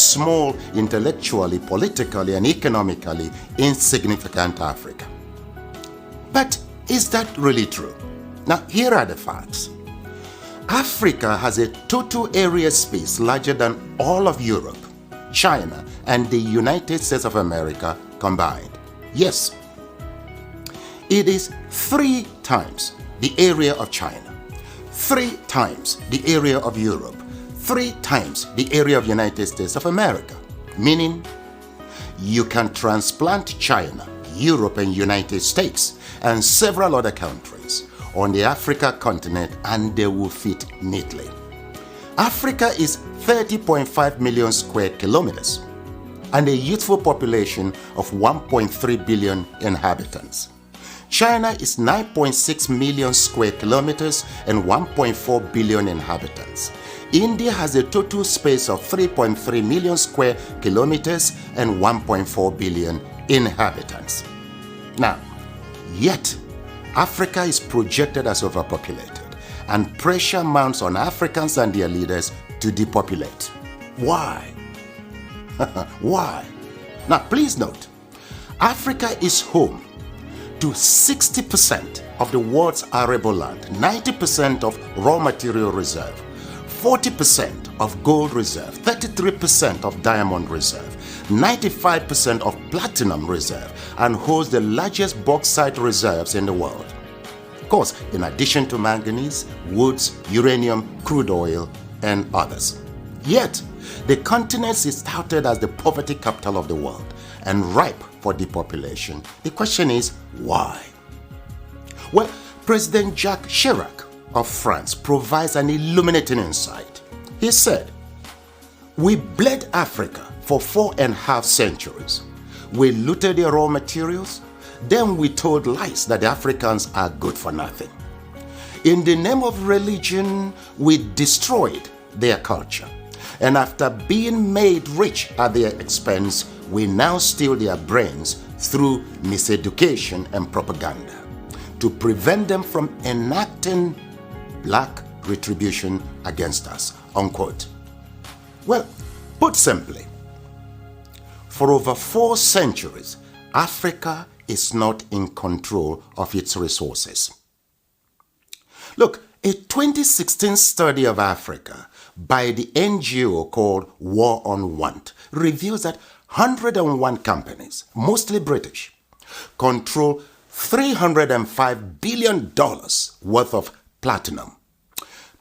small, intellectually, politically, and economically insignificant Africa. But is that really true? Now, here are the facts. Africa has a total area space larger than all of Europe, China, and the United States of America combined. Yes, it is 3 times the area of China, 3 times the area of Europe, 3 times the area of United States of America, meaning you can transplant China, Europe, and United States, and several other countries on the Africa continent, and they will fit neatly. Africa is 30.5 million square kilometers and a youthful population of 1.3 billion inhabitants. China is 9.6 million square kilometers and 1.4 billion inhabitants. India has a total space of 3.3 million square kilometers and 1.4 billion inhabitants. Now, yet, Africa is projected as overpopulated, and pressure mounts on Africans and their leaders to depopulate. Why? Why? Now, please note, Africa is home to 60% of the world's arable land, 90% of raw material reserve, 40% of gold reserve, 33% of diamond reserve, 95% of platinum reserve, and holds the largest bauxite reserves in the world. Of course, in addition to manganese, woods, uranium, crude oil, and others. Yet, the continent is touted as the poverty capital of the world and ripe for depopulation. The question is, why? Well, President Jacques Chirac of France provides an illuminating insight. He said, "We bled Africa for 4.5 centuries. We looted their raw materials, then we told lies that the Africans are good for nothing. In the name of religion, we destroyed their culture. And after being made rich at their expense, we now steal their brains through miseducation and propaganda to prevent them from enacting black retribution against us," unquote. Well, put simply, for over 4 centuries, Africa is not in control of its resources. Look, a 2016 study of Africa by the NGO called War on Want reveals that 101 companies, mostly British, control $305 billion worth of platinum,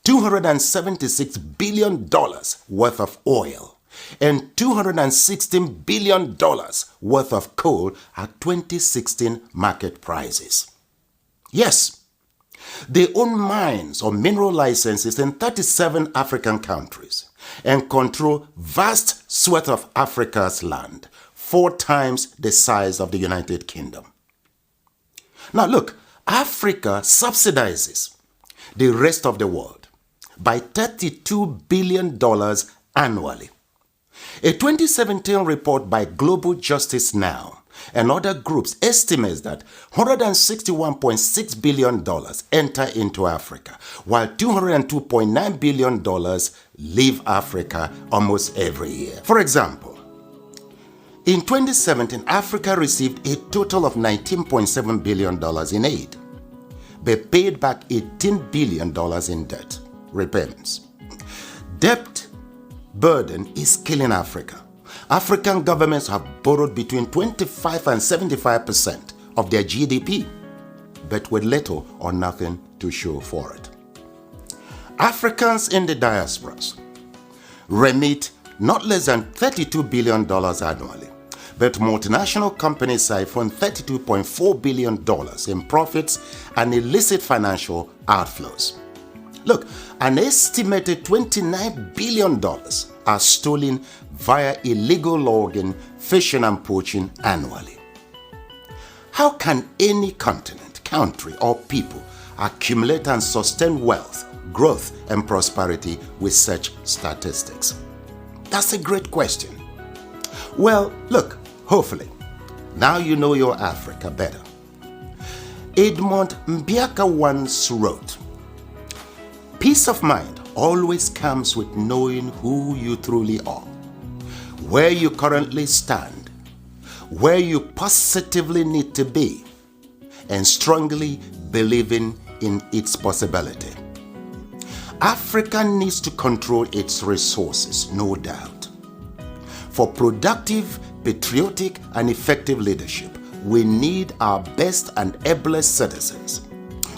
$276 billion worth of oil, and $216 billion worth of coal at 2016 market prices. Yes, they own mines or mineral licenses in 37 African countries and control vast swaths of Africa's land, 4 times the size of the United Kingdom. Now look, Africa subsidizes the rest of the world by $32 billion annually. A 2017 report by Global Justice Now and other groups estimates that $161.6 billion enter into Africa, while $202.9 billion leave Africa almost every year. For example, in 2017, Africa received a total of $19.7 billion in aid, but paid back $18 billion in debt repayments. Debt burden is killing Africa. African governments have borrowed between 25 and 75% of their GDP, but with little or nothing to show for it. Africans in the diasporas remit not less than $32 billion annually, but multinational companies siphon $32.4 billion in profits and illicit financial outflows. Look, an estimated $29 billion are stolen via illegal logging, fishing, and poaching annually. How can any continent, country, or people accumulate and sustain wealth, growth, and prosperity with such statistics? That's a great question. Well, look, hopefully, now you know your Africa better. Edmund Mbiaka once wrote, "Peace of mind always comes with knowing who you truly are. where you currently stand, where you positively need to be, and strongly believing in its possibility. Africa needs to control its resources, no doubt. For productive, patriotic, and effective leadership, we need our best and ablest citizens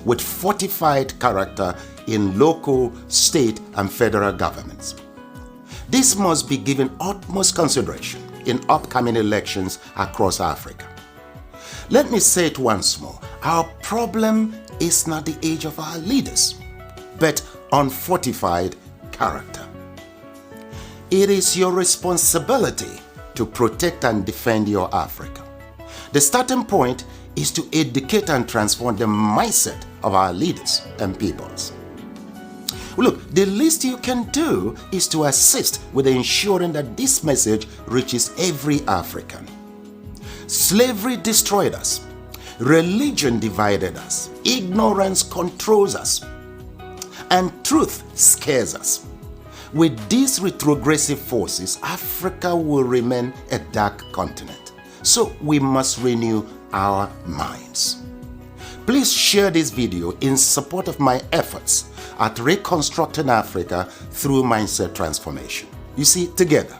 with fortified character in local, state, and federal governments. This must be given utmost consideration in upcoming elections across Africa. Let me say it once more. Our problem is not the age of our leaders, but unfortified character. It is your responsibility to protect and defend your Africa. The starting point is to educate and transform the mindset of our leaders and peoples. Look, the least you can do is to assist with ensuring that this message reaches every African. Slavery destroyed us. Religion divided us. Ignorance controls us. And truth scares us. With these retrogressive forces, Africa will remain a dark continent. So we must renew our minds. Please share this video in support of my efforts at reconstructing Africa through mindset transformation. You see, together,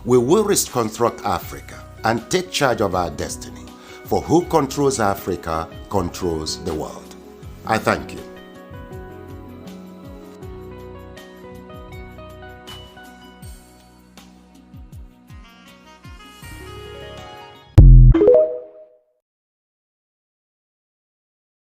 we will reconstruct Africa and take charge of our destiny. For who controls Africa controls the world. I thank you.